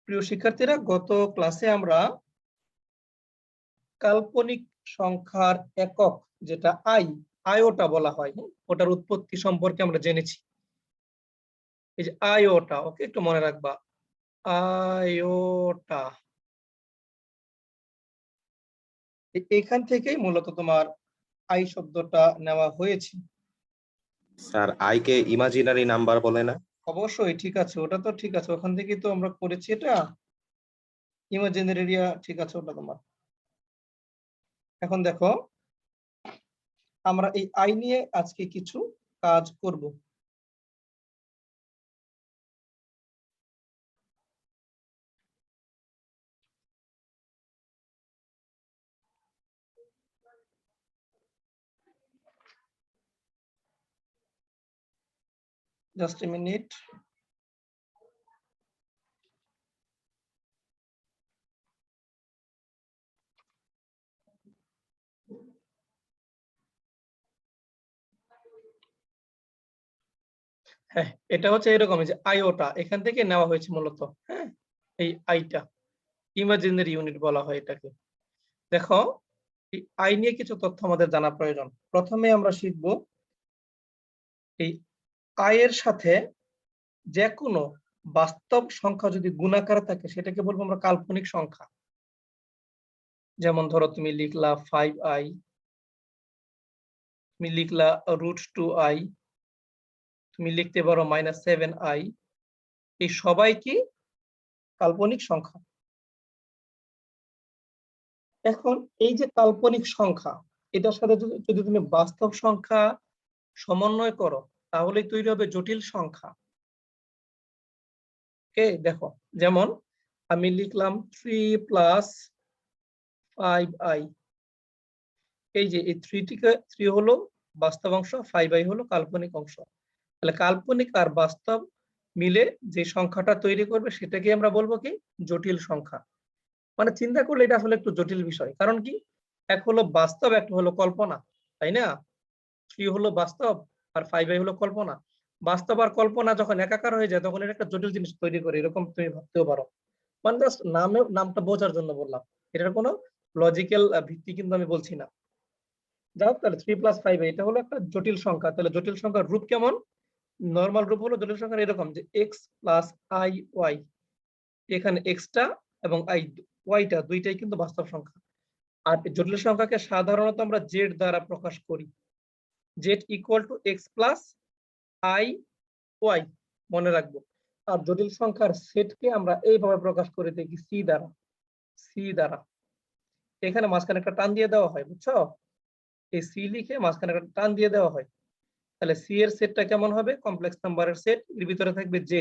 প্রিয় শিক্ষার্থীরা, গত ক্লাসে আমরা কাল্পনিক সংখ্যার একক যেটা আয়োটা বলা হয়, ওটার উৎপত্তি সম্পর্কে আমরা জেনেছি। এই যে আয়োটা, ওকে, একটু মনে রাখবা, আয়োটা। এখান থেকেই মূলত তোমার আই শব্দটা নেওয়া হয়েছে। Sir, I K imaginary number বলে না? অবশ্যই, ঠিক আছে, ওটা তো ঠিক আছে, ওখান থেকে তো আমরা করেছি এটা ইমাজিনারি এরিয়া, ঠিক আছে, ওটা তোমার। এখন দেখো, আমরা এই আই নিয়ে আজকে কিছু কাজ করব। Just a minute. হ্যাঁ, এটা হচ্ছে এরকম যে আইওটা এখান থেকে নেওয়া হয়েছে মূলত। হ্যাঁ, এই আইটা ইমাজিনারি ইউনিট বলা হয় এটাকে। দেখো, এই আই নিয়ে কিছু তথ্য আমাদের জানা প্রয়োজন। প্রথমে আমরা শিখব এই আয়ের সাথে যে কোনো বাস্তব সংখ্যা যদি গুণাকার থাকে সেটাকে বলবো আমরা কাল্পনিক সংখ্যা। যেমন ধরো, তুমি লিখলা 5i, তুমি লিখলা √2i, তুমি লিখতে পারো -7i। এই সবাই কি কাল্পনিক সংখ্যা। এখন এই যে কাল্পনিক সংখ্যা, এটার সাথে যদি তুমি বাস্তব সংখ্যা সমন্বয় করো তাহলে তৈরি হবে জটিল সংখ্যা। দেখো, যেমন আমি লিখলাম 3 + 5i। এই যে এই 3 হলো বাস্তব অংশ, 5i হলো কাল্পনিক অংশ। তাহলে কাল্পনিক আর বাস্তব মিলে যে সংখ্যাটা তৈরি করবে সেটাকে আমরা বলবো কি জটিল সংখ্যা। মানে চিন্তা করলে এটা আসলে একটু জটিল বিষয়। কারণ কি, এক হলো বাস্তব, একটা হলো কল্পনা, তাই না? 3 হলো বাস্তব আর 5i হলো কল্পনা। বাস্তব আর কল্পনা যখন একাকার হয়ে যায় তখন এটা একটা জটিল জিনিস তৈরি করে, এরকম তুমি ভাবতেও পারো। মানে জাস্ট নামটা বোঝার জন্য বললাম, এটার কোনো লজিক্যাল ভিত্তি কিন্তু আমি বলছি না। যাই হোক, তাহলে 3 + 5 এটা হলো একটা জটিল সংখ্যা। তাহলে জটিল সংখ্যার রূপ কেমন? নরমাল রূপ হলো জটিল সংখ্যার এরকম যে x + iy। এখানে x টা এবং y টা দুইটাই কিন্তু বাস্তব সংখ্যা। আর জটিল সংখ্যাকে সাধারণত আমরা z দ্বারা প্রকাশ করি। z = x + iy, মনে রাখবো। আর জটিল সংখ্যার সেটকে আমরা এইভাবে প্রকাশ করে থাকি c দ্বারা। এখানে মাঝখানে একটা টান দিয়ে দেওয়া হয়, বুঝছো? এই c লিখে মাঝখানে একটা টান দিয়ে দেওয়া হয়। তাহলে c এর সেটটা কেমন হবে? কমপ্লেক্স নাম্বারের সেট, এর ভিতরে থাকবে z।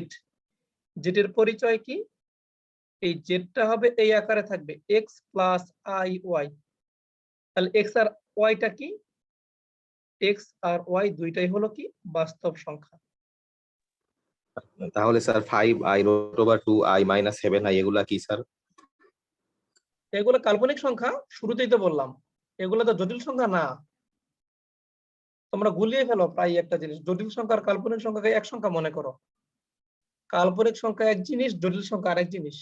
এর পরিচয় কি? এই জেডটা হবে এই আকারে থাকবে x + iy। তাহলে x আর y টা কি? x আর y দুইটাই হলো কি বাস্তব সংখ্যা। তাহলে স্যার 5i √2i -7i এগুলা কি স্যার? এগুলো কাল্পনিক সংখ্যা, শুরুতেই তো বললাম। এগুলো তো জটিল সংখ্যা না। তোমরা গুলিয়ে ফেলো প্রায় একটা জিনিস, জটিল সংখ্যা আর কাল্পনিক সংখ্যাকে এক সংখ্যা মনে করো। কাল্পনিক সংখ্যা এক জিনিস, জটিল সংখ্যা আরেক জিনিস।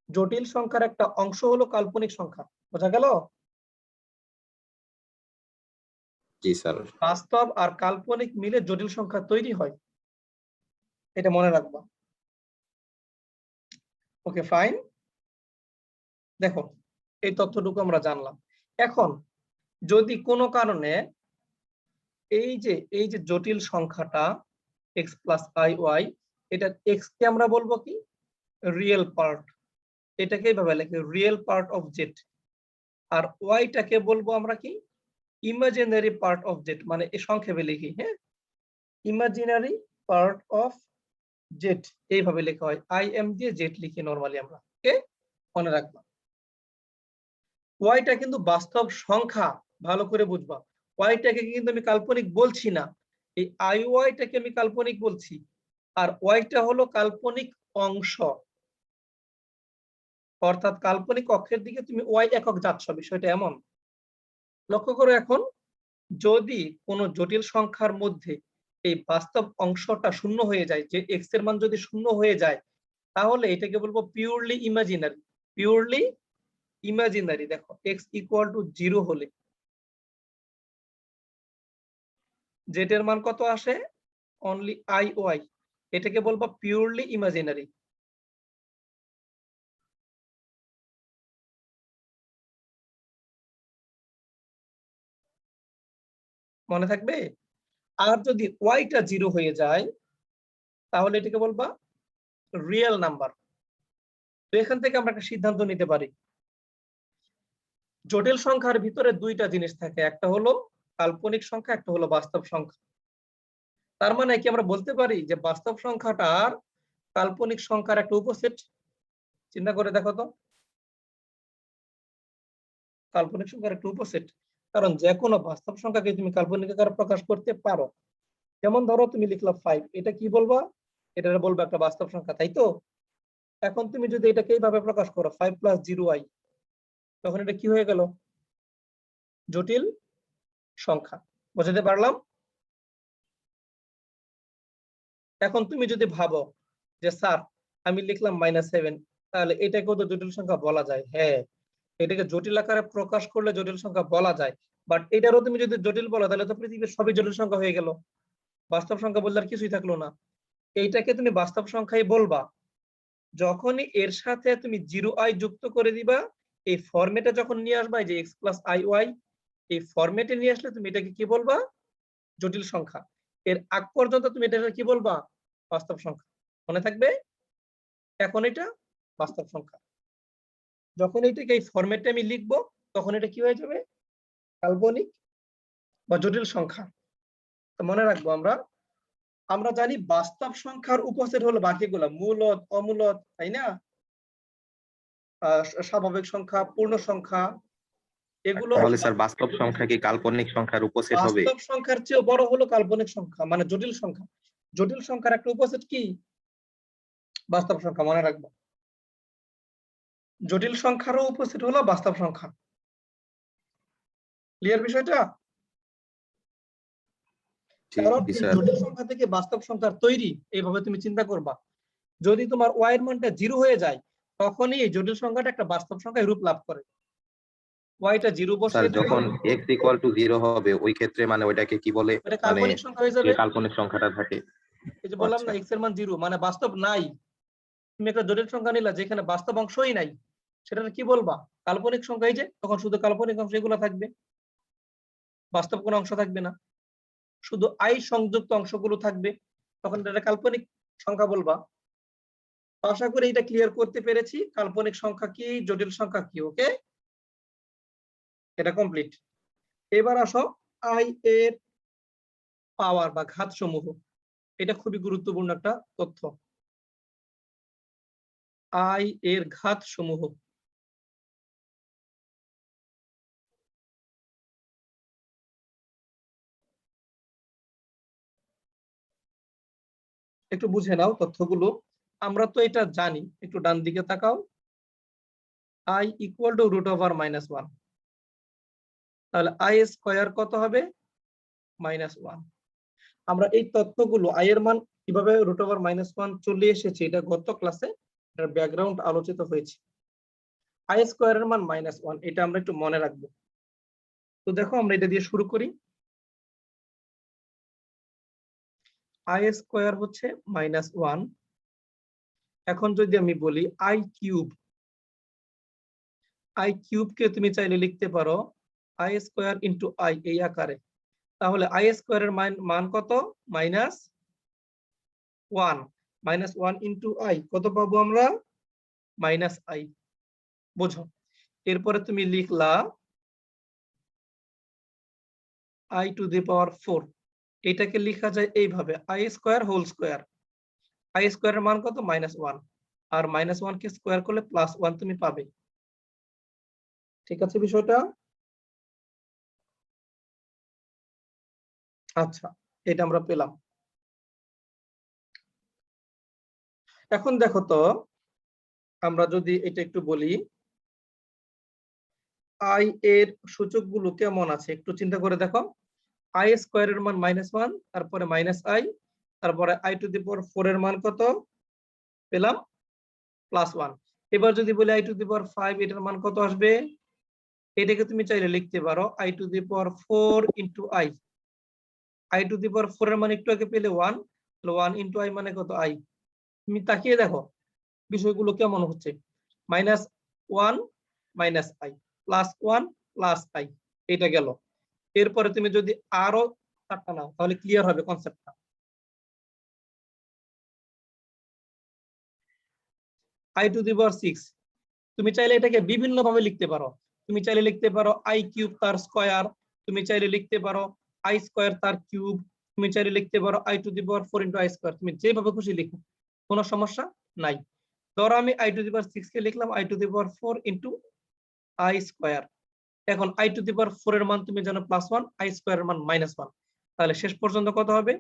জটিল সংখ্যার একটা অংশ হলো কাল্পনিক সংখ্যা, বোঝা গেল? জি স্যার। বাস্তব আর কাল্পনিক মিলে জটিল সংখ্যা তৈরি হয়, এটা মনে রাখবা। ওকে, ফাইন। দেখো, এই তথ্যটুকু আমরা জানলাম। এখন যদি কোনো কারণে এই যে জটিল সংখ্যাটা x + iy, এটা x কে আমরা বলবো কি রিয়েল পার্ট, এটাকে এইভাবে লিখি রিয়েল পার্ট অফ z। আর y টাকে বলবো আমরা কি ইমাজিনারি পার্ট অফ z, মানে এই সংক্ষেপে লিখি, হ্যাঁ, ইমাজিনারি পার্ট অফ z, এইভাবে লেখা হয়। im দিয়ে z লিখি নরমালি আমরা, ওকে, মনে রাখবা। y টা কিন্তু বাস্তব সংখ্যা, ভালো করে বুঝবা। y টাকে কিন্তু আমি কাল্পনিক বলছি না, এই iy টাকে আমি কাল্পনিক বলছি। আর y টা হলো কাল্পনিক অংশ, অর্থাৎ কাল্পনিক অক্ষের দিকে তুমি y একক যাচ্ছ, বিষয়টা এমন। লক্ষ্য করো, এখন যদি কোনো জটিল সংখ্যার মধ্যে এই বাস্তব অংশটা শূন্য হয়ে যায়, যে x এর মান যদি শূন্য হয়ে যায়, তাহলে এটাকে বলবো পিওরলি ইমাজিনারি। Purely imaginary. দেখো x ইকুয়াল টু 0 হলে z এর মান কত আসে? Only i y। এটাকে বলবো পিওরলি ইমাজিনারি। মনে থাকবে? আর যদি ওয়াইটা 0 হয়ে যায় তাহলে এটাকে বলবা রিয়েল নাম্বার। তো এখান থেকে আমরা একটা সিদ্ধান্ত নিতে পারি, জটিল সংখ্যার ভিতরে দুইটা জিনিস থাকে, একটা হলো কাল্পনিক সংখ্যা, একটা হলো বাস্তব সংখ্যা। তার মানে কি আমরা বলতে পারি যে বাস্তব সংখ্যাটার কাল্পনিক সংখ্যার একটা উপসেট? চিন্তা করে দেখো তো, কাল্পনিক সংখ্যার একটা উপসেট। কারণ যে কোনো বাস্তব সংখ্যাকে তুমি কাল্পনিক আকারে প্রকাশ করতে পারো। যেমন ধরো তুমি লিখলা 5, এটা কি বলবা? এটা বলবো একটা বাস্তব সংখ্যা, তাই তো? এখন তুমি যদি এটাকে এইভাবে প্রকাশ করো 5 + 0i, তখন এটা কি হয়ে গেল? জটিল সংখ্যা। বুঝাতে পারলাম? এখন তুমি যদি ভাবো যে স্যার আমি লিখলাম -7, তাহলে এটাকেও তো জটিল সংখ্যা বলা যায়। হ্যাঁ, এটাকে জটিল আকারে প্রকাশ করলে জটিল সংখ্যা বলা যায়, বাট এটারও তুমি যদি জটিল বলো তাহলে তো পৃথিবীর সবই জটিল সংখ্যা হয়ে গেল, বাস্তব সংখ্যা বললে আর কিছুই থাকলো না। এইটাকে তুমি বাস্তব সংখ্যাই বলবা যখনই এর সাথে তুমি 0i যুক্ত করে দিবা। এই ফরম্যাটে যখন নিয়ে আসবা, এই যে x + iy, এই ফরম্যাটে নিয়ে আসলে তুমি এটাকে কি বলবা? জটিল সংখ্যা। এর আগ পর্যন্ত তুমি এটাকে কি বলবা? বাস্তব সংখ্যা। মনে থাকবে? এখন এটা বাস্তব সংখ্যা। যখন এইটাকে এই ফরম্যাটে আমি লিখবো তখন এটা কি হয়ে যাবে? কাল্পনিক বা জটিল সংখ্যা। তো মনে রাখবো আমরা জানি বাস্তব সংখ্যার উপসেট হলো বাকিগুলো, মূলদ, অমূলদ, তাই না? স্বাভাবিক সংখ্যা, পূর্ণ সংখ্যা, এগুলো তাহলে স্যার বাস্তব সংখ্যা কি কাল্পনিক সংখ্যার উপসেট হবে? বাস্তব সংখ্যার চেয়ে বড় হলো কাল্পনিক সংখ্যা, মানে জটিল সংখ্যা। জটিল সংখ্যার একটা উপসেট কি? বাস্তব সংখ্যা। মনে রাখবো, জটিল সংখ্যারও উপসেট হলো বাস্তব সংখ্যা। ক্লিয়ার বিষয়টা? কারণ জি এই স্যার। জটিল সংখ্যা থেকে বাস্তব সংখ্যার তৈরি, এইভাবে তুমি চিন্তা করবা। যদি তোমার y এর মানটা 0 হয়ে যায় তখনই এই জটিল সংখ্যাটা একটা বাস্তব সংখ্যায় রূপ লাভ করে। ওয়াইটা 0 স্যার বসিয়ে দিলে যখন x = 0 হবে ওই ক্ষেত্রে মানে ওইটাকে কি বলে? এটা মানে কাল্পনিক সংখ্যা হয়ে যে যাবে। কাল্পনিক সংখ্যাটা থাকে। এই যে বললাম আচ্ছা না x এর মান 0, মানে বাস্তব নাই। তুমি একটা জটিল সংখ্যা নিলা যেখানে বাস্তব অংশই নাই, সেটা কি বলবা? কাল্পনিক সংখ্যা। এই যে তখন শুধু কাল্পনিক অংশ এগুলো থাকবে, বাস্তব কোনো অংশ থাকবে না, শুধু i সংযুক্ত অংশগুলো থাকবে, তখন এটা কাল্পনিক সংখ্যা বলবা। আশা করি এটা ক্লিয়ার করতে পেরেছি, কাল্পনিক সংখ্যা কি, জটিল সংখ্যা কি। ওকে, এটা কমপ্লিট। এবার আসো i এর পাওয়ার বা ঘাত সমূহ। এটা খুবই গুরুত্বপূর্ণ একটা তথ্য। i এর ঘাত সমূহ। একটু বুঝে নাও তথ্যগুলো। আমরা তো এটা জানি, একটু ডান দিকে তাকাও। i = √(-1)। তাহলে i স্কয়ার কত হবে? -1। আমরা এই তথ্যগুলো i এর মান কিভাবে √(-1) চলে এসেছে, এটা গত ক্লাসে এর ব্যাকগ্রাউন্ড আলোচিত হয়েছে। i স্কয়ারের মান -1, এটা আমরা একটু মনে রাখবো। তো দেখো আমরা এটা দিয়ে শুরু করি। i স্কয়ার হচ্ছে -1। এখন যদি আমি বলি i কিউব কে তুমি চাইলে লিখতে পারো i স্কয়ার ইনটু i এই আকারে। তাহলে i স্কয়ারের মান কত? -1। -1 ইনটু i কত পাবো আমরা? -i। বুঝো, এরপরে তুমি লিখলা i⁴। এটাকে লেখা যায় এইভাবে, i square whole square. i স্কয়ারের মান কত? -1, আর -1 কে স্কয়ার করলে +1 তুমি পাবে। ঠিক আছে বিষয়টা? আচ্ছা, এটা আমরা পেলাম। এখন দেখো তো, আমরা যদি এটা একটু বলি, i এর সূচকগুলো কেমন আছে একটু চিন্তা করে দেখো। i স্কয়ারের মান -1, তারপরে -i, তারপরে i⁴ এর মান কত পেলাম? প্লাস 1। এবার যদি বলি i টু দি পাওয়ার 5, এটার মান কত আসবে? এটাকে তুমি চাইলে লিখতে পারো i to the power 4 into i। i to the power 4 এর মান একটু আগে পেলে 1, তাহলে 1 ইন্টু i মানে কত i। তুমি তাকিয়ে দেখো বিষয়গুলো কেমন হচ্ছে। -1 minus i plus 1 plus i, এটা গেল। এরপরে তুমি যদি আরো 4টা নাও তাহলে ক্লিয়ার হবে কনসেপ্টটা। i টু দি পাওয়ার 6, তুমি চাইলে এটাকে বিভিন্ন ভাবে লিখতে পারো। তুমি চাইলে লিখতে পারো i কিউব তার স্কয়ার, তুমি চাইলে লিখতে পারো i স্কয়ার তার কিউব, তুমি চাইলে লিখতে পারো i to the power 4 into i square. তুমি যেভাবে খুশি লিখো, কোনো সমস্যা নাই। ধরো আমি i টু দি পাওয়ার 6 কে লিখলাম i to the power 4 into i square. এখন i টু দি পাওয়ার 4 এর মান তুমি জানো +1, i স্কয়ার এর মান -1। তাহলে শেষ পর্যন্ত কত হবে?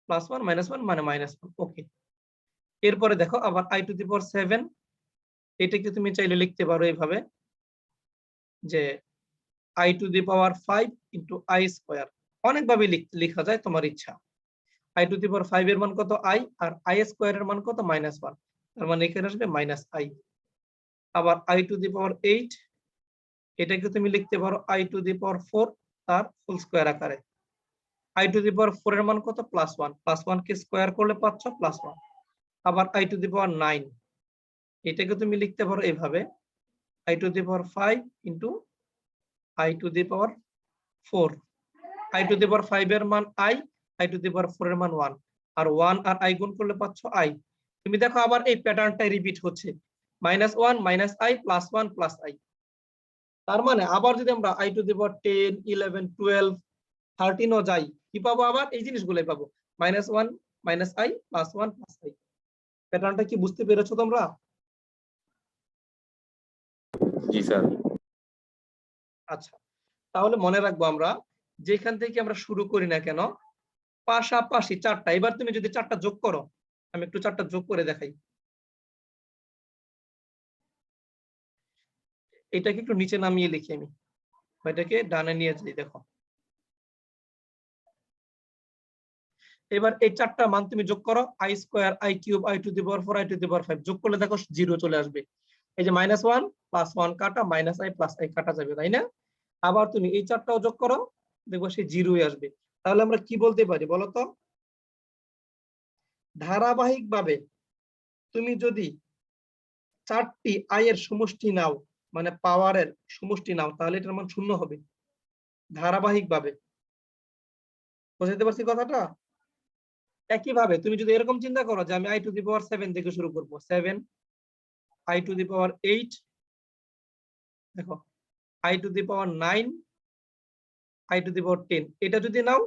+1 -1 মানে -1। ওকে। এরপরে দেখো আবার i টু দি পাওয়ার 7, এটাকে তুমি চাইলে লিখতে পারো এইভাবে যে i to the power 5 into i square. অনেকভাবে লেখা যায়, তোমার ইচ্ছা। i টু দি পাওয়ার 5 এর মান কত? i, আর i স্কয়ার এর মান কত? -1। তার মানে এখানে আসবে -i। আবার i টু দি পাওয়ার 8, এটাকে তুমি লিখতে পারো i টু দি পাওয়ার 4 তার হোল স্কয়ার আকারে। i টু দি পাওয়ার 4 এর মান কত? +1, +1 কে স্কয়ার করলে পাচ্ছ +1। আবার i টু দি পাওয়ার 9, এটাকে তুমি লিখতে পারো এইভাবে i to the power 5 into i to the power 4। i to the power 5 এর মান i টু দি পাওয়ার 4 এর মান 1, আর 1 আর i গুণ করলে পাচ্ছ i। তুমি দেখো আবার এই প্যাটার্নটাই রিপিট হচ্ছে, -1 -i +1 +i। তার মানে আবার যদি আমরা i টু দি পাওয়ার 10, 11, 12, 13 ও যাই, কি পাবো? আবার এই জিনিসগুলোই পাবো, -1 -i +1 +i। প্যাটার্নটা কি বুঝতে পেরেছো তোমরা? জি স্যার। আচ্ছা, তাহলে মনে রাখবো আমরা যেখান থেকে আমরা শুরু করি না কেন, পাশাপাশি 4টা। এবার তুমি যদি 4টা যোগ করো, আমি একটু 4টা যোগ করে দেখাই। এটাকে একটু নিচে নামিয়ে লিখি আমি, এটাকে ডানে নিয়ে যাই। দেখো এবার এই 4টা মান তুমি যোগ করো, i square, i cube, i to the power 4, i to the power 5 যোগ করলে দেখো 0 চলে আসবে। এই যে -1 +1 কাটা, -i +i কাটা যাবে, তাই না? আবার তুমি এই 4টাও যোগ করো, দেখবো সেই 0ই আসবে। তাহলে আমরা কি বলতে পারি বলো তো? ধারাবাহিকভাবে তুমি যদি 4টি i এর সমষ্টি নাও, মানে পাওয়ারের সমষ্টি নাও, তাহলে এটার মান 0 হবে ধারাবাহিকভাবে। বুঝাতে পারছি কথাটা? একইভাবে তুমি যদি এরকম চিন্তা করো যে আমি i টু দি পাওয়ার 7 থেকে শুরু করব, 7, i টু দি পাওয়ার 8, দেখো i to the power 9, i to the power 10, এটা যদি নাও,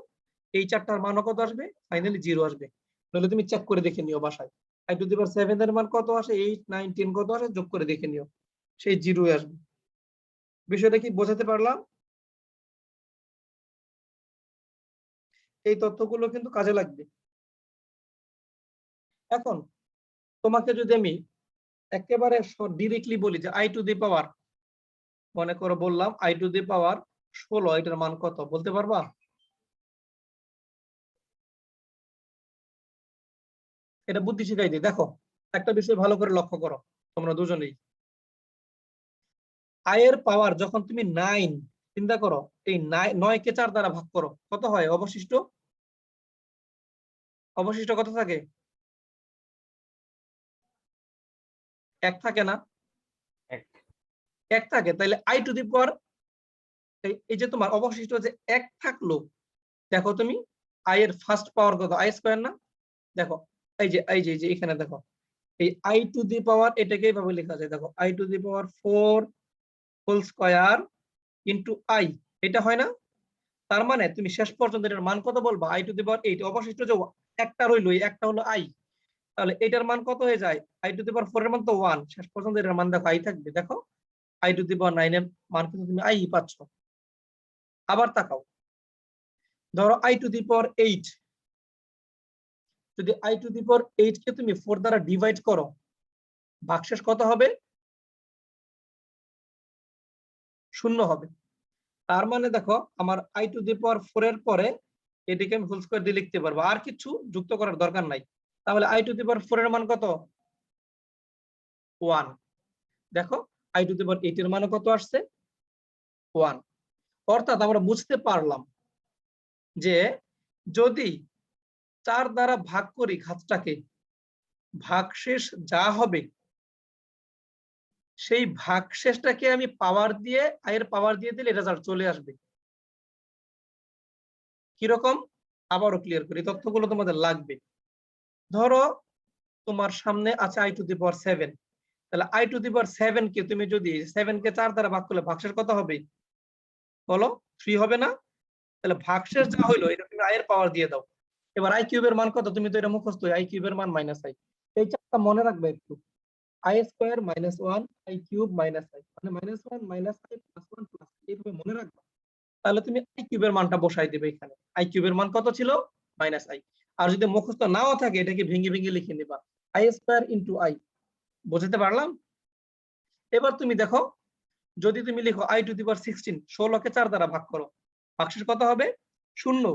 এই 4টার মান কত আসবে? ফাইনালি 0 আসবে। তাহলে তুমি চেক করে দেখে নিও বাসায় i টু দি পাওয়ার 7 এর মান কত আসে, 8, 9, 10 কত আসে, যোগ করে দেখে নিও, সেই 0 আসবে। বিষয়টা কি বোঝাতে পারলাম? এই তথ্যগুলো কিন্তু কাজে লাগবে। এখন তোমাকে যদি আমি একেবারে ডিরেক্টলি বলি যে i টু দি পাওয়ার, মনে করো বললাম i টু দি পাওয়ার 16, এটার মান কত বলতে পারবা? এটা বুদ্ধি শিখাই দিই। দেখো একটা বিষয় ভালো করে লক্ষ্য করো তোমরা দুজনেই। i এর পাওয়ার যখন তুমি 9 চিন্তা করো, এই 9 কে 4 দ্বারা ভাগ করো, কত হয়? অবশিষ্ট কত থাকে? 1 থাকে না? 1 থাকে। তাহলে i টু দি পাওয়ার, এই যে তোমার অবশিষ্ট যে 1 থাকলো, দেখো তুমি i এর ফার্স্ট পাওয়ার কত? i স্কয়ার না? দেখো এই যে এখানে দেখো এই i টু দি পাওয়ার, এটাকে এইভাবে লেখা যায়, দেখো i to the power 4 whole square into i, এটা হয় না? তার মানে তুমি শেষ পর্যন্ত এটার মান কত বলবা? i টু দি পাওয়ার 8, অবশিষ্ট যে একটা রইলো, এই একটা হলো i। তাহলে এটার মান কত হয়ে যায়? i টু দি পাওয়ার 4 এর মান তো 1, শেষ পর্যন্ত এটার মান দেখো i থাকবে। দেখো i টু দি পাওয়ার 9 এর মান কিন্তু তুমি i পাচ্ছ। আবার তাকাও, ধরো i টু দি পাওয়ার 8, যদি i টু দি পাওয়ার 8 কে তুমি 4 দ্বারা ডিভাইড করো, ভাগশেষ কত হবে? 0 হবে। তার মানে দেখো আমার i টু দি পাওয়ার 4 এর পরে এটাকে আমি হোল স্কয়ার দিয়ে লিখতে পারবো, আর কিছু যুক্ত করার দরকার নাই। তাহলে i টু দি পাওয়ার 4 এর মান কত? 1। দেখো i টু দি পাওয়ার 8 এর মান কত আসছে 1। অর্থাৎ আমরা বুঝতে পারলাম যে যদি 4 দ্বারা ভাগ করি ঘাতটাকে, ভাগশেষ যা হবে সেই ভাগশেষটাকে আমি পাওয়ার দিয়ে i এর পাওয়ার দিয়ে দিলে রেজাল্ট চলে আসবে। কিরকম আবারও ক্লিয়ার করি, তথ্যগুলো তোমাদের লাগবে। ধরো তোমার সামনে আছে i টু দি পাওয়ার 7, তাহলে i টু দি পাওয়ার 7 কে তুমি যদি 7 কে 4 দ্বারা ভাগ করলে ভাগশেষ কত হবে বলো 3 হবে না? তাহলে ভাগশেষ যা হইলো এটা তুমি i এর পাওয়ার দিয়ে দাও। এবার i কিউবের মান কত, তুমি তো এটা মুখস্থ, i কিউবের মান -i। এই চারটা মনে রাখবে একটু, i square -1 i cube -i, মানে -1 -i + 1 + এইভাবে মনে রাখবে। তাহলে তুমি i কিউবের মানটা বসাই দিবে এখানে। i কিউবের মান কত ছিল -i। আর যদি মুখস্থ নাও থাকে এটাকে ভেঙে ভেঙে লিখে নিবা i স্কয়ার * i। বুঝতে পারলাম? এবার তুমি দেখো যদি তুমি লিখো i টু দি পাওয়ার 16, 16 কে 4 দ্বারা ভাগ করো, ভাগশেষ কত হবে 0।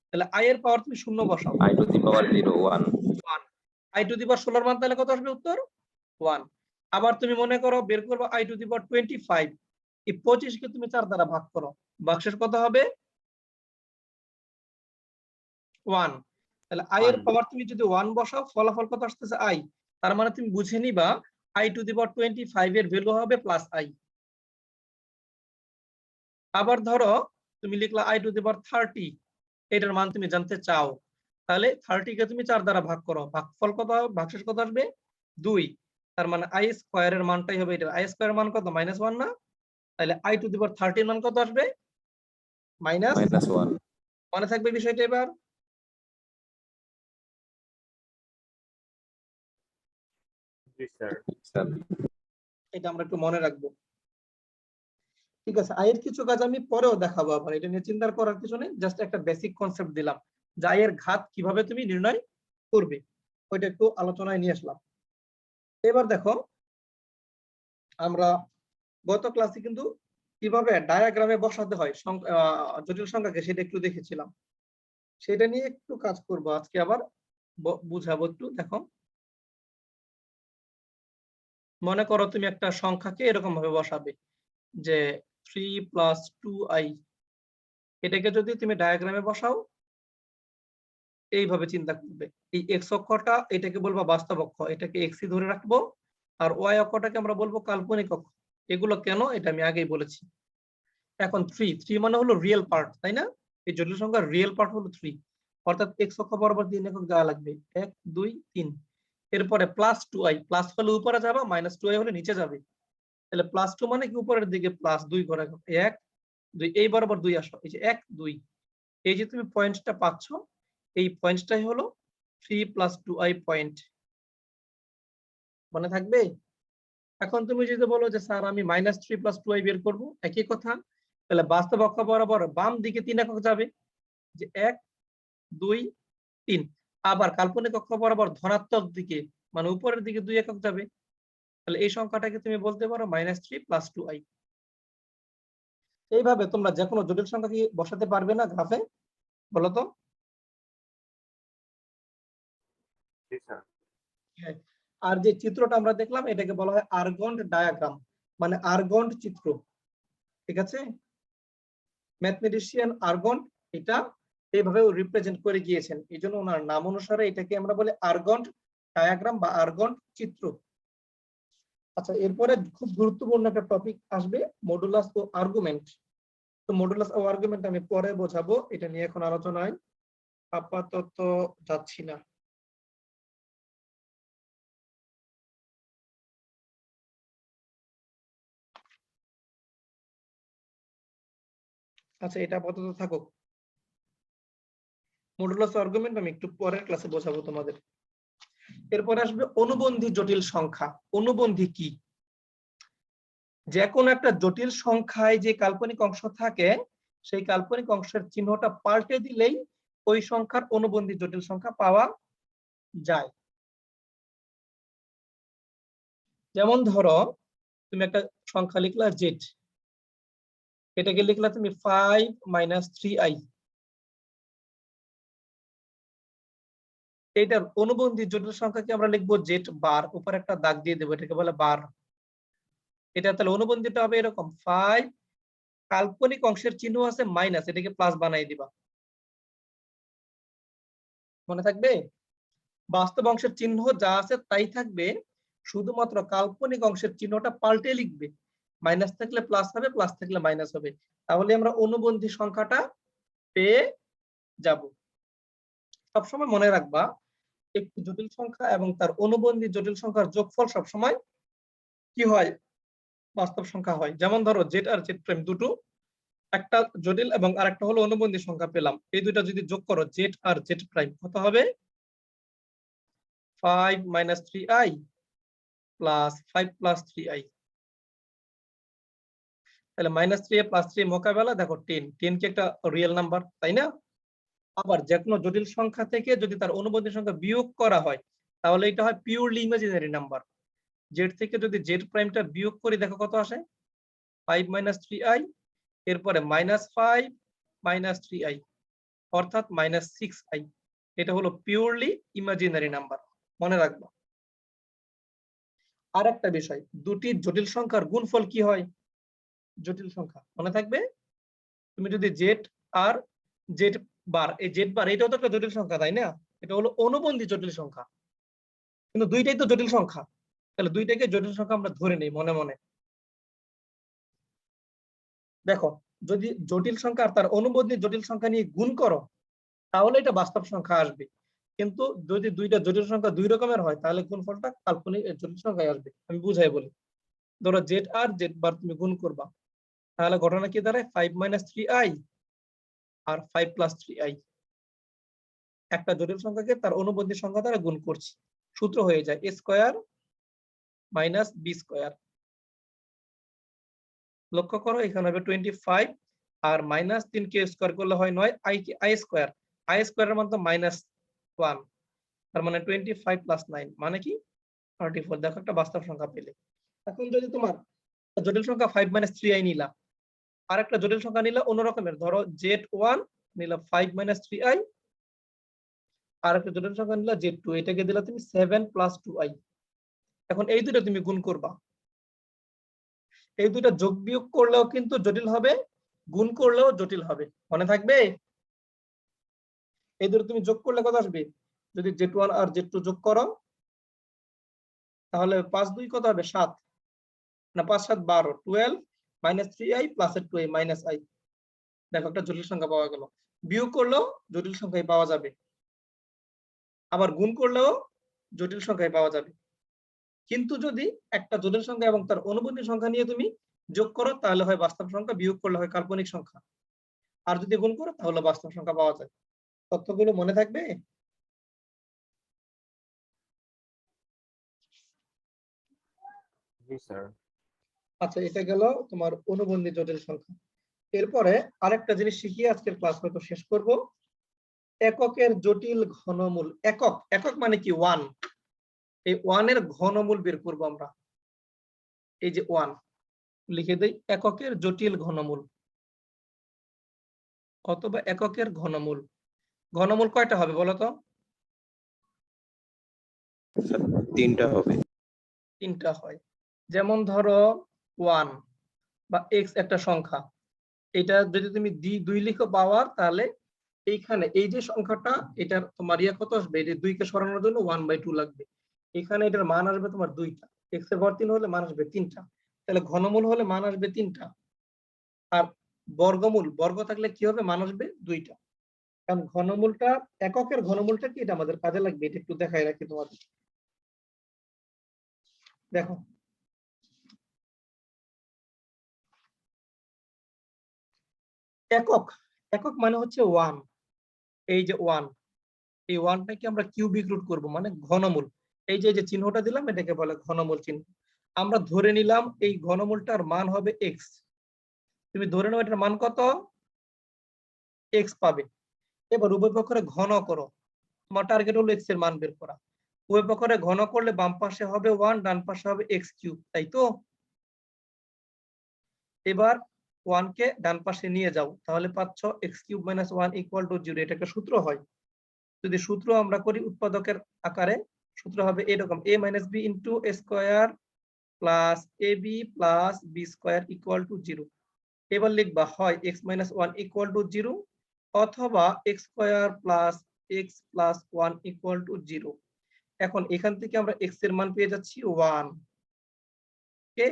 তাহলে i এর পাওয়ার তুমি 0 বসাও, i to the power 0 1 1। i to the power 16 এর মান তাহলে কত আসবে উত্তর 1। আবার তুমি মনে করো বের করবে i টু দি পাওয়ার 25, এই 25 কে তুমি 4 দ্বারা ভাগ করো, ভাগশেষ কত হবে 1। তাহলে i এর 1 পাওয়ার তুমি যদি 1 বসাও ফলাফল কত আসতেছে i, তার মানে তুমি বুঝে নিবা i টু দি পাওয়ার 25 এর ভ্যালু হবে +i। আবার ধরো তুমি লিখলা i টু দি পাওয়ার 30, এটার মান তুমি জানতে চাও, তাহলে 30 কে তুমি 4 দ্বারা ভাগ করো, ভাগফল কত হবে, ভাগশেষ কত আসবে 2। তার মানে i স্কয়ার এর মানটাই হবে এটা, i স্কয়ার মান কত -1 না? তাহলে i টু দি পাওয়ার 30 এর মান কত আসবে -1 মনে থাকবে বিষয়টা এবার? জি স্যার। স্যার এটা আমরা একটু মনে রাখবো। ঠিক আছে, i এর কিছু কাজ আমি পরেও দেখাবো, আবার এটা নিয়ে চিন্তা করার কিছু নেই, জাস্ট একটা বেসিক কনসেপ্ট দিলাম যে i এর ঘাত কিভাবে তুমি নির্ণয় করবে, ওইটা একটু আলোচনায় নিয়ে আসলাম। এবার দেখো আমরা গত ক্লাসে কিন্তু কিভাবে ডায়াগ্রামে বসাতে হয় জটিল সংখ্যাকে সেটা একটু দেখেছিলাম, সেটা নিয়ে একটু কাজ করব আজকে, আবার বুঝাবো একটু। দেখো মনে করো তুমি একটা সংখ্যাকে এরকম ভাবে বসাবে যে 3 + 2i, এটাকে যদি তুমি ডায়াগ্রামে বসাও এইভাবে চিন্তা করবে, এই x অক্ষটা এটাকে বলবো বাস্তব অক্ষ, এটাকে x ধরে রাখবো, আর y অক্ষটাকে আমরা বলবো কাল্পনিক অক্ষ। এগুলো কেন এটা আমি আগেই বলেছি। এখন 3 মানে হলো রিয়েল পার্ট, তাই না? এই জটিল সংখ্যার রিয়েল পার্ট হলো 3, অর্থাৎ x অক্ষ বরাবর 3 একক দেওয়া লাগবে, 1 2 3। এরপরে +2i, প্লাস হলে উপরে যাবে, -2i হলে নিচে যাবে। তাহলে +2 মানে কি উপরের দিকে +2 করে 1 2, এই বরাবর 2 আসো, এই যে 1 2, এই যে তুমি পয়েন্টটা পাচ্ছ, এই পয়েন্টটাই হলো 3 + 2i পয়েন্ট। মনে থাকবে? এখন তুমি যদি বলো যে স্যার আমি -3 + 2i বের করব, একই কথা। তাহলে বাস্তব অক্ষ বরাবর বাম দিকে 3 একক যাবে, যে 1 2 3। আবার কাল্পনিক অক্ষ বরাবর ধনাত্মক দিকে মানে উপরের দিকে 2 একক যাবে। তাহলে এই সংখ্যাটাকে তুমি বলতে পারো -3 + 2i। এইভাবে তোমরা যে কোনো জটিল সংখ্যা কি বসাতে পারবে না গ্রাফে, বলো তো? জি স্যার। হ্যাঁ। আর যে চিত্রটা আমরা দেখলাম এটাকে বলা হয় আর্গন্ড ডায়াগ্রাম, মানে আর্গন্ড চিত্র। ঠিক আছে, ম্যাথমেটিশিয়ান আর্গন্ড এটা এইভাবে রিপ্রেজেন্ট করে গিয়েছেন, এই জন্য ওনার নাম অনুসারে এটাকে আমরা বলি আর্গন্ড ডায়াগ্রাম বা আর্গন্ড চিত্র। আচ্ছা, এরপরে খুব গুরুত্বপূর্ণ একটা টপিক আসবে, মডুলাস ও আর্গুমেন্ট। তো মডুলাস ও আর্গুমেন্ট আমি পরে বোঝাবো, এটা নিয়ে এখন আলোচনায় আপাতত যাচ্ছি না। আচ্ছা, এটা আপাতত থাকুক, মডুলাস ও আর্গুমেন্ট আমি একটু পরের ক্লাসে বোঝাবো তোমাদের। এরপরে আসবে অনুবন্ধী জটিল সংখ্যা। অনুবন্ধী কি? যে কোনো একটা জটিল সংখ্যায় যে কাল্পনিক অংশ থাকে সেই কাল্পনিক অংশের চিহ্নটা পাল্টে দিলেই ওই সংখ্যার অনুবন্ধী জটিল সংখ্যা পাওয়া যায়। যেমন ধরো তুমি একটা সংখ্যা লিখলা z, এটাকে লিখলা তুমি 5 - 3i। এইটার অনুবন্ধী জটিল সংখ্যাকে আমরা লিখবো জেড বার, উপরে একটা দাগ দিয়ে দেবো, এটাকে বলে বার। এটা তাহলে অনুবন্ধীটা হবে এরকম 5, কাল্পনিক অংশের চিহ্ন আছে মাইনাস, এটাকে প্লাস বানাই দিবা। মনে থাকবে? বাস্তব অংশের চিহ্ন যা আছে তাই থাকবে, শুধুমাত্র কাল্পনিক অংশের চিহ্নটা পাল্টে লিখবে। মাইনাস থাকলে প্লাস হবে, প্লাস থাকলে মাইনাস হবে, তাহলে আমরা অনুবন্ধী সংখ্যাটা পেয়ে যাব। সবসময় মনে রাখবা, একটি জটিল সংখ্যা এবং তার অনুবন্ধী জটিল সংখ্যার যোগফল সবসময় কি হয়? বাস্তব সংখ্যা হয়। যেমন ধরো জেড আর জেড প্রাইম দুটো, একটা জটিল এবং আরেকটা হলো অনুবন্ধী সংখ্যা পেলাম, এই দুইটা যদি যোগ করো জেড আর জেড প্রাইম কত হবে? 5 - 3i প্লাস 5 প্লাস 3i। তাহলে -3 প্লাস 3 মোকাবেলা দেখো 10, 10 কি একটা রিয়েল নাম্বার, তাই না? আবার যে কোনো জটিল সংখ্যা থেকে যদি তার অনুবন্ধী সংখ্যা বিয়োগ করা হয় তাহলে এটা হয় পিওরলি ইমাজিনারি নাম্বার। জেড থেকে যদি জেড প্রাইমটা বিয়োগ করি দেখো কত আসে? 5 - 3i, এরপরে -5 - 3i অর্থাৎ -6i। এটা হলো পিওরলি ইমাজিনারি নাম্বার, মনে রাখবা। আর একটা বিষয়, দুটি জটিল সংখ্যার গুণফল কি হয়? জটিল সংখ্যা মনে থাকবে। তুমি যদি জেড আর জেড বার, এই জেড বার এটাও তো একটা জটিল সংখ্যা, তাই না? এটা হলো অনুবন্ধী জটিল সংখ্যা, কিন্তু দুইটাই তো জটিল সংখ্যা, তাহলে দুইটাকে জটিল সংখ্যা আমরা ধরে নিই মনে মনে। দেখো, যদি জটিল সংখ্যা আর তার অনুবন্ধী জটিল সংখ্যা নিয়ে গুণ করো তাহলে এটা বাস্তব সংখ্যা আসবে, কিন্তু যদি দুইটা জটিল সংখ্যা দুই রকমের হয় তাহলে গুণফলটা কাল্পনিক জটিল সংখ্যায় আসবে। আমি বুঝাই বলি। ধরো জেড আর জেড বার তুমি গুণ করবা, তাহলে ঘটনা কি দাঁড়ায়? 5 - 3i আর 5 প্লাস 3i। একটা জটিল সংখ্যাকে তার অনুবন্ধী সংখ্যা দ্বারা গুণ করছি, সূত্র হয়ে যায় a square minus b square. লক্ষ্য করো এখানে হবে 25 আর -3 কে স্কয়ার করলে হয় 9 i স্কয়ার। i স্কয়ারের মান তো -1, তার মানে 25 প্লাস 9 মানে কি 34। দেখো একটা বাস্তব সংখ্যা পেলে। এখন যদি তোমার জটিল সংখ্যা 5 - 3i নিলা, আর একটা জটিল সংখ্যা নিলা অন্য রকমের, ধরো z1 নিলা 5 - 3i, আর একটা জটিল সংখ্যা নিলা z2, এটাকে দিলা তুমি 7 প্লাস 2i। এখন এই দুটো তুমি গুণ করবা, এই দুটো যোগ বিয়োগ করলেও কিন্তু জটিল হবে, গুণ করলেও জটিল হবে, মনে থাকবে। এই দুটো তুমি যোগ করলে কত আসবে? যদি z1 আর z2 যোগ করো তাহলে 5 2 কত হবে? 7, না 5 7 12, 12 - 3i plus 2i minus i। দেখো একটা জটিল সংখ্যা পাওয়া গেল। বিয়োগ করলেও জটিল সংখ্যাই পাওয়া যাবে, আবার গুণ করলেও জটিল সংখ্যাই পাওয়া যাবে। কিন্তু যদি একটা জটিল সংখ্যা এবং তার অনুবন্ধী সংখ্যা নিয়ে তুমি যোগ করো তাহলে হয় বাস্তব সংখ্যা, বিয়োগ করলে হয় কাল্পনিক সংখ্যা, আর যদি গুণ করো তাহলে বাস্তব সংখ্যা পাওয়া যায়। তথ্যগুলো মনে থাকবে? জি স্যার। আচ্ছা, এটা গেল তোমার অনুবন্ধী জটিল সংখ্যা। এরপরে আরেকটা জিনিস শিখিয়ে আজকের ক্লাস হয়তো শেষ করব। এককের জটিল ঘনমূল। একক, একক মানে কি? 1। এই 1 এর ঘনমূল বের করব আমরা। এই যে 1 লিখে দেই, এককের জটিল ঘনমূল অথবা এককের ঘনমূল। ঘনমূল কয়টা হবে বলো তো? স্যার 3টা হবে। 3টা হয়। যেমন ধরো 1 বা x একটা সংখ্যা, এটা যদি তুমি 2 লিখো পাওয়ার, তাহলে এইখানে এই যে সংখ্যাটা, এটার তোমার ইয়া কত আসবে? এটা 2 কে সরানোর জন্য 1/2 লাগবে। এখানে এটার মান আসবে তোমার 2টা, x এর ঘর 3 হলে মান আসবে 3টা, তাহলে ঘনমূল হলে মান আসবে 3টা। আর বর্গমূল, বর্গ থাকলে কি হবে? মান আসবে 2টা। কারণ ঘনমূলটা, এককের ঘনমূলটা কি এটা আমাদের কাজে লাগবে, এটা একটু দেখাই রাখি তোমাদের। দেখো, একক, একক মানে হচ্ছে 1। এই যে 1, এই 1টাকে আমরা কিউবিক রুট করব, মানে ঘনমূল। এই যে চিহ্নটা দিলাম এটাকে বলে ঘনমূল চিহ্ন। আমরা ধরে নিলাম এই ঘনমূলটার মান হবে x। তুমি ধরে নাও এটার মান কত? x পাবে। এবার উভয় পক্ষের ঘন করো, তোমার টার্গেট হলো x এর মান বের করা। উভয় পক্ষের ঘন করলে বাম পাশে হবে 1, ডান পাশে হবে x3, তাই তো? এবার 1 কে ডান পাশে নিয়ে যাও, তাহলে পাচ্ছ x³ - 1 = 0। এটা একটা সূত্র হয়। যদি সূত্র আমরা করি উৎপাদকের আকারে, সূত্র হবে এরকম a minus b into a square plus a b plus b square equal to 0। এবার লিখবা হয় x minus one equal to 0 অথবা x square plus x plus one equal to 0। এখন এখান থেকে আমরা এক্স এর মান পেয়ে যাচ্ছি 1। ওকে,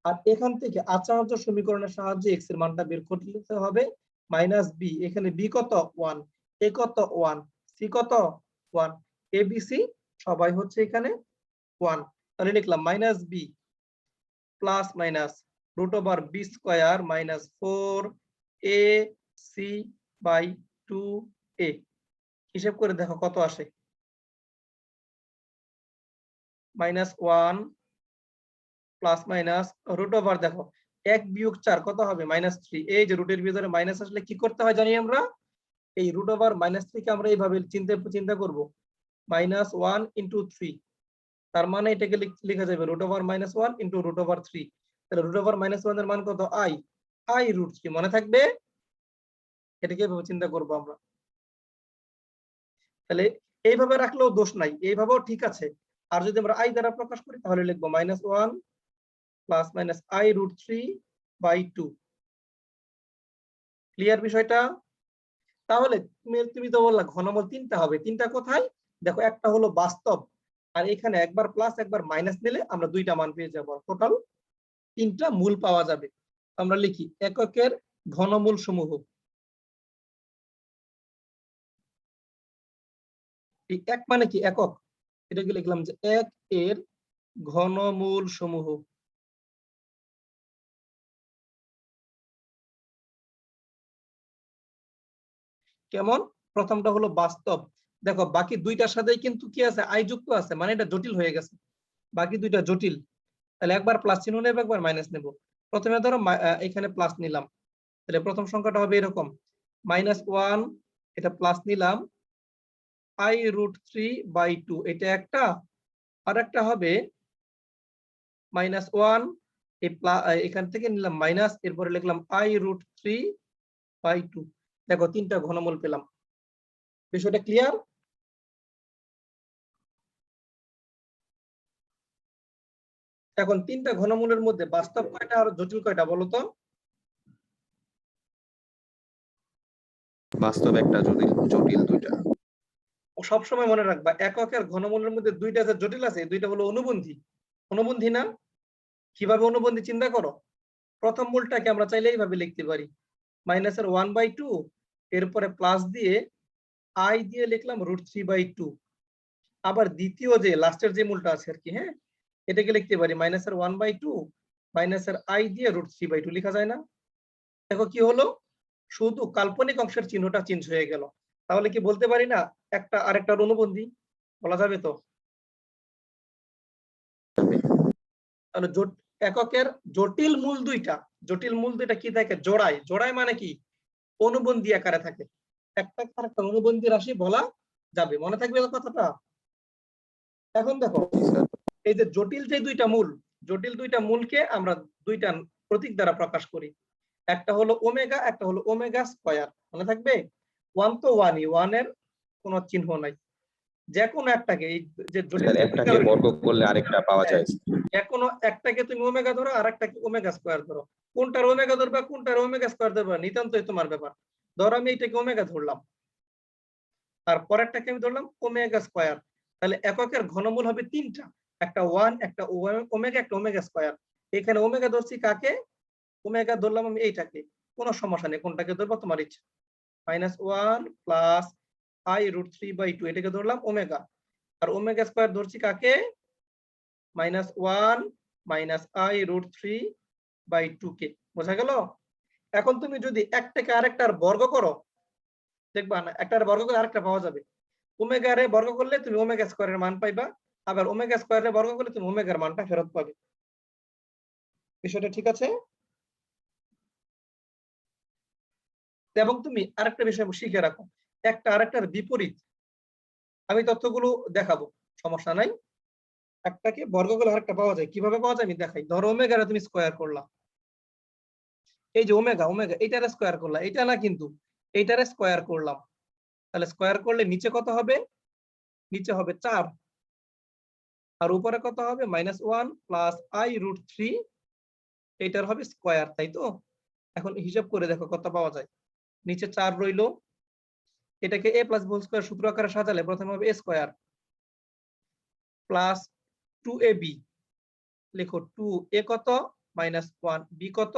আর এখান থেকে আচার্য সমীকরণের সাহায্যে এক্স এর মানটা বের করতে হবে মাইনাস বি। এখানে বি কত 1, এ কত 1, সি কত 1, এ বি সি সবাই হচ্ছে এখানে 1। তাহলে লিখলাম minus b plus minus root over b square minus 4 a c by 2 a. হিসেব করে দেখো কত আসে, minus 1 plus minus root over দেখো 1 বিয়োগ 4 কত হবে -3। এই যে রুটের ভিতরে মাইনাস আসলে কি করতে হয় জানি আমরা, এই রুট ওভার -3 কে আমরা এইভাবে চিন্তা করব -1 ইন্টু 3। তার মানে এটাকে লেখা যাবে root over -1 into root over 3। তাহলে রুট ওভার -1 এর মান কত i রুট 3 মনে থাকবে। এটাকে এইভাবে চিন্তা করব আমরা। তাহলে এইভাবে রাখলেও দোষ নাই, এইভাবেও ঠিক আছে। আর যদি আমরা i দ্বারা প্রকাশ করি তাহলে লিখবো -1 plus minus i root 3 by 2। Clear বিষয়টা? তাহলে তুমি তো বললা ঘনমূল 3টা হবে, 3টা কোথায় দেখো, একটা হলো বাস্তব, আর এখানে একবার প্লাস একবার মাইনাস নিলে আমরা 2টা মান পেয়ে যাব, টোটাল 3টা মূল পাওয়া যাবে। আমরা লিখি এককের ঘনমূল সমূহ। এই এক মানে কি একক, এটাকে লিখলাম যে 1 এর ঘনমূল সমূহ। কেমন? প্রথমটা হলো বাস্তব, দেখো বাকি 2টার সাথেই কিন্তু কি আছে আই যুক্ত আছে, মানে এটা জটিল হয়ে গেছে, বাকি 2টা জটিল। তাহলে একবার প্লাস চিহ্ন নেব একবার মাইনাস নেব। প্রথমে ধরো এখানে প্লাস নিলাম, তাহলে প্রথম সংখ্যাটা হবে এরকম -1, এটা প্লাস নিলাম i রুট 3 বাই 2, এটা একটা। আর একটা হবে -1, এখান থেকে নিলাম মাইনাস, এরপরে লিখলাম i রুট 3 বাই 2। দেখো 3টা ঘনমূল পেলাম। বিষয়টা ক্লিয়ার? এখন 3টা ঘনমূলের মধ্যে বাস্তব কয়টা আর জটিল কয়টা বলো তো? বাস্তব একটা, জটিল 2টা। সবসময় মনে রাখবা এককের ঘনমূলের মধ্যে 2টা যে জটিল আছে, 2টা হলো অনুবন্ধী। অনুবন্ধী না? কিভাবে অনুবন্ধী চিন্তা করো। প্রথম মূলটাকে আমরা চাইলে এইভাবে লিখতে পারি মাইনাসের 1/2, এরপরে প্লাস দিয়ে i দিয়ে লিখলাম রুট 3/2। আবার দ্বিতীয় যে লাস্টের যে মূলটা আছে আর কি, হ্যাঁ, এটাকে লিখতে পারি মাইনাসের 1/2 মাইনাসের i দিয়ে রুট 3/2 লেখা যায় না? দেখো কি হলো, শুধু কাল্পনিক অংশের চিহ্নটা চেঞ্জ হয়ে গেল। তাহলে কি বলতে পারি না একটা আরেকটার অনুবন্ধী? বলা যাবে তো? তাহলে এককের জটিল মূল 2টা, জটিল মূল 2টা কি থাকে জোড়ায়, জোড়ায় মানে কি অনুবন্ধী আকারে থাকে, একটা আরেকটা অনুবন্ধী রাশি বলা যাবে, মনে থাকবে কথাটা। এখন দেখো এই যে জটিল যে 2টা মূল, জটিল 2টা মূলকে আমরা 2টা প্রতীক দ্বারা প্রকাশ করি, একটা হলো ওমেগা, একটা হলো ওমেগা স্কয়ার। মনে থাকবে 1 তো 1ই, 1 এর কোনো চিহ্ন নাই। যে কোনো একটাকে, এই যে জটিল একটাকে বর্গ করলে আরেকটা পাওয়া যায়। যে কোনো একটাকে তুমি ওমেগা ধরো আর একটাকে ওমেগা স্কয়ার ধরো, কোনটার ওমেগা ধরবা কোনটার ওমেগা স্কয়ার ধরবা নিতান্তই তোমার ব্যাপার। ধরো আমি এটাকে ওমেগা ধরলাম আর পরেরটাকে আমি ধরলাম ওমেগা স্কয়ার, তাহলে এককের ঘনমূল হবে 3টা, একটা 1, একটা ওমেগা, একটা ওমেগা স্কয়ার। এখানে ওমেগা ধরছি কাকে, ওমেগা ধরলাম আমি এইটাকে, কোনো সমস্যা নেই, কোনটাকে ধরবো তোমার ইচ্ছা। -1 প্লাস i রুট 3/2 এটাকে ধরলাম ওমেগা, আর ওমেগা স্কয়ার ধরছি কাকে, -1 মাইনাস i রুট 3/2 কে। বোঝা গেল? এখন তুমি যদি একটাকে আরেকটার বর্গ করো, দেখবা না একটার বর্গ করে আরেকটা পাওয়া যাবে। ওমেগা রে বর্গ করলে তুমি ওমেগা স্কয়ারের মান পাইবা, আবার ওমেগা স্কয়ারে বর্গ করলে তুমি ওমেগার মানটা ফেরত পাবে। বিষয়টা ঠিক আছে? এবং তুমি আরেকটা বিষয় শিখে রাখো, একটা আরেকটার বিপরীত। আমি তথ্যগুলো দেখাবো, সমস্যা নাই। একটাকে বর্গ করলে আরেকটা পাওয়া যায়, কিভাবে পাওয়া যায় আমি দেখাই। ধরো ওমেগারে তুমি স্কয়ার করলা, এই যে ওমেগা, ওমেগা এইটারে স্কয়ার করলা, এটা না কিন্তু এইটারে স্কয়ার করলাম, তাহলে স্কোয়ার করলে নিচে কত হবে? নিচে হবে 4 আর উপরে কত হবে? -1 প্লাস i√3, এটার হবে স্কোয়ার, তাই তো? এখন হিসাব করে দেখো কত পাওয়া যায়। নিচে 4 রইলো, এটাকে a প্লাস হোল স্কোয়ার সূত্র আকারে সাজালে প্রথমে হবে a স্কোয়ার প্লাস 2ab, লিখো 2a কত? -1, b কত?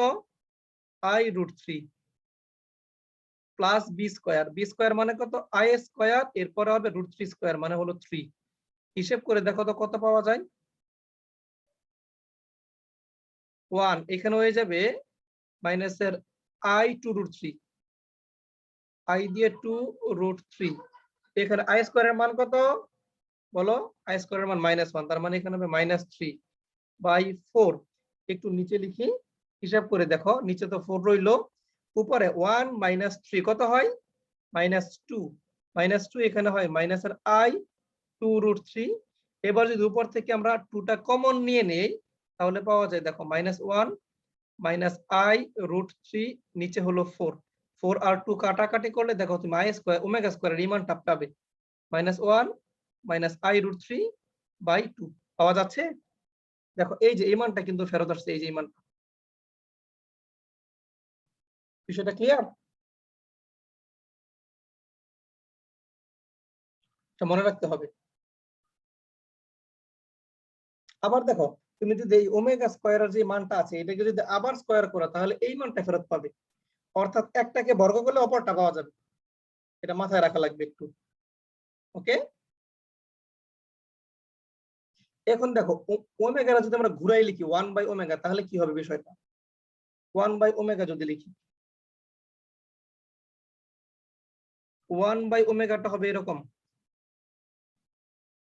i√3 plus b square, b square মানে কত? i স্কোয়ার, এরপরে হবে √3 স্কোয়ার মানে হলো 3। হিসেব করে দেখো তো কত পাওয়া যায়। 1 এখানে হয়ে যাবে মাইনাসের i2√3, i দিয়ে 2√3, এখানে i স্কোয়ারের মান কত বলো? i স্কোয়ারের মান -1, তার মানে এখানে হবে -3/4। একটু নিচে লিখি, হিসাব করে দেখো, নিচে তো 4 রইলো, উপরে 1 - 3 কত হয়? -2, -2 এখানে হয় মাইনাসের i2√3। এবার যদি উপর থেকে আমরা 2টা কমন নিয়ে নেই তাহলে পাওয়া যায় দেখো -1 i√3, নিচে হলো 4, 4 আর 2 কাটাকাটি করলে দেখো তুমি i স্কয়ার ওমেগা স্কয়ারের এই মানটা পাবে, -1 i√3/2 পাওয়া যাচ্ছে। দেখো এই যে এই মানটা কিন্তু ফেরত আসছে, এই যে এই মানটা। বিষয়টা ক্লিয়ার? এটা মনে রাখতে হবে। আবার দেখো তুমি যদি এই ওমেগা স্কয়ারের যে মানটা আছে এটাকে যদি আবার স্কয়ার করো তাহলে এই মানটা ফেরত পাবে, অর্থাৎ একটাকে বর্গ করলে অপরটা পাওয়া যাবে। এটা মাথায় রাখা লাগবে একটু। ওকে, এখন দেখো ওমেগা যদি আমরা ঘুরাই লিখি 1/ওমেগা তাহলে কি হবে বিষয়টা? 1/ওমেগা যদি লিখি, 1/ওমেগাটা হবে এরকম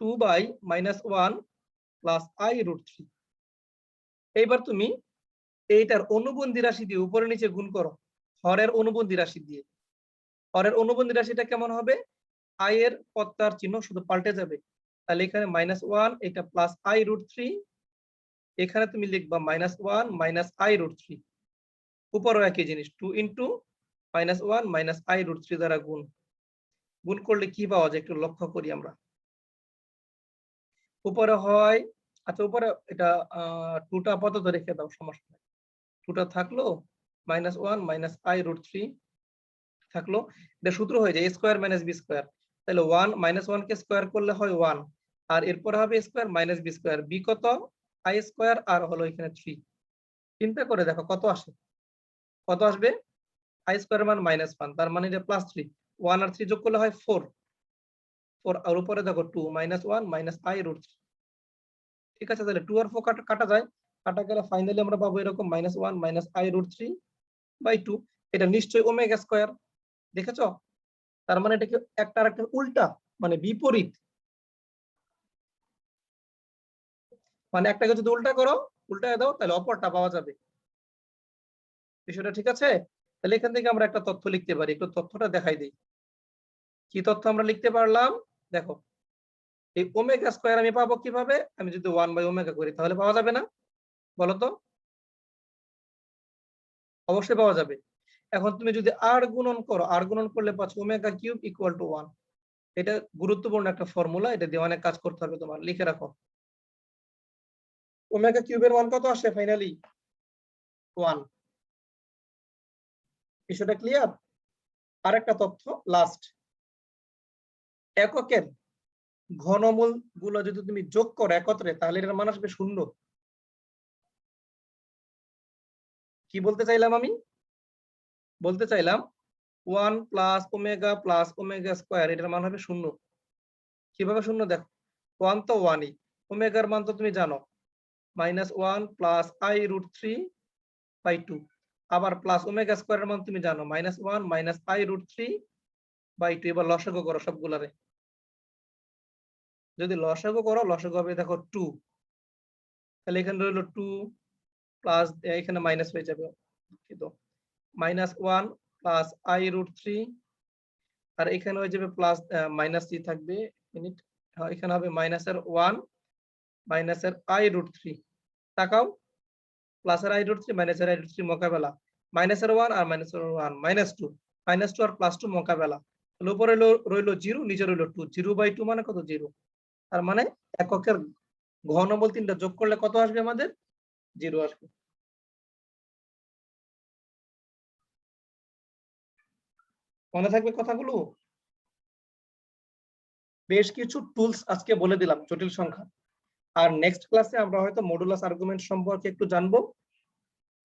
2/-1 প্লাস i√3। এইবার তুমি এইটার অনুবন্ধী রাশি দিয়ে উপরে নিচে গুণ করো, হরের অনুবন্ধী রাশি দিয়ে। হরের অনুবন্ধী রাশিটা কেমন হবে? i এর পদটার চিহ্ন শুধু পাল্টে যাবে, তাহলে এখানে -1 এটা প্লাস i√3, এখানে তুমি লিখবা -1 i√3, উপরও একই জিনিস 2 × -1 i√3 দ্বারা গুণ করলে কি পাওয়া যায় একটু লক্ষ্য করি আমরা। উপরে হয়, আচ্ছা উপরে এটা 2টা আপাতত রেখে দাও, সমস্যা নেই, 2টা থাকলো, -1 i√3 থাকলো, এটা সূত্র হয়ে যায় a স্কয়ার - b স্কয়ার, তাহলে 1 -1 কে স্কয়ার করলে হয় 1, আর এরপরে হবে স্কয়ার - b স্কয়ার, b কত? i স্কয়ার, আর হলো এখানে 3। চিন্তা করে দেখো কত আসে, কত আসবে? i স্কয়ার মান -1, তার মানে এটা +3, 1 আর 3 যোগ করলে হয় 4, আর উপরে দেখো 2 -1 i√3। ঠিক আছে, তাহলে 2 আর 4 কাটা যায়, কাটা গেলে ফাইনালি আমরা পাবো এরকম -1 i√3/2। এটা নিশ্চয়ই ওমেগা স্কয়ার, দেখেছো? তার মানে এটা কি একটা আরেকটা উল্টা, মানে বিপরীত, মানে একটাকে যদি উল্টা করো, উল্টায় দাও, তাহলে অপরটা পাওয়া যাবে। বিষয়টা ঠিক আছে? তাহলে এখান থেকে আমরা একটা তথ্য লিখতে পারি, একটু তথ্যটা দেখাই দিই। কি তথ্য আমরা লিখতে পারলাম? দেখো এই ওমেগা স্কয়ার আমি পাবো কিভাবে? আমি যদি 1/ওমেগা করি তাহলে পাওয়া যাবে না? বলো তো। অবশ্যই পাওয়া যাবে। এখন তুমি যদি আর গুণন করো, আর গুণন করলে পাচ্ছ ওমেগা কিউব ইকুয়াল টু 1। এটা গুরুত্বপূর্ণ একটা ফর্মুলা, এটা দিয়ে অনেক কাজ করতে হবে তোমার, লিখে রাখো। ওমেগা কিউবের মান কত আসে ফাইনালি? 1। বিষয়টা ক্লিয়ার? আরেকটা তথ্য লাস্ট, এককের ঘনমূল গুলো যদি তুমি যোগ করো একত্রে তাহলে এর মান আসবে 0। কি বলতে চাইলাম আমি? বলতে চাইলাম 1 প্লাস ওমেগা স্কয়ার এটার মান হবে 0। কিভাবে 0? দেখো 1 তো 1ই, ওমেগার মান তো তুমি জানো -1 প্লাস i√3/2, আবার প্লাস ওমেগা স্কয়ারের মান তুমি জানো -1 i√3/2। এবার লসাগু করো সবগুলারে, যদি লসাগু করো লসাগু হবে দেখো 2, তাহলে এখানে রইলো 2 প্লাস এখানে মাইনাস হয়ে যাবে, কিন্তু -1 প্লাস i√3, আর এখানে হয়ে যাবে প্লাস -3 থাকবে, মিনিট, এখানে হবে -1 i√3। তাকাও, প্লাসের i√3 মাইনাসের i√3 মোকাবেলা, -1 আর -1 -2 আর +2 মোকাবেলা, তাহলে উপরে রইলো 0, নিচে রইলো 2, 0/2 মানে কত? 0। তার মানে এককের ঘনমূল 3টা যোগ করলে কত আসবে আমাদের? 0 আসবে। মনে থাকবে কথাগুলো? বেশ কিছু টুলস আজকে বলে দিলাম জটিল সংখ্যা। আর নেক্সট ক্লাসে আমরা হয়তো মডুলাস আর্গুমেন্ট সম্পর্কে একটু জানবো।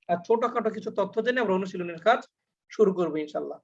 আর ছোটখাটো কিছু তথ্য জেনে আমরা অনুশীলনের কাজ শুরু করবো ইনশাআল্লাহ।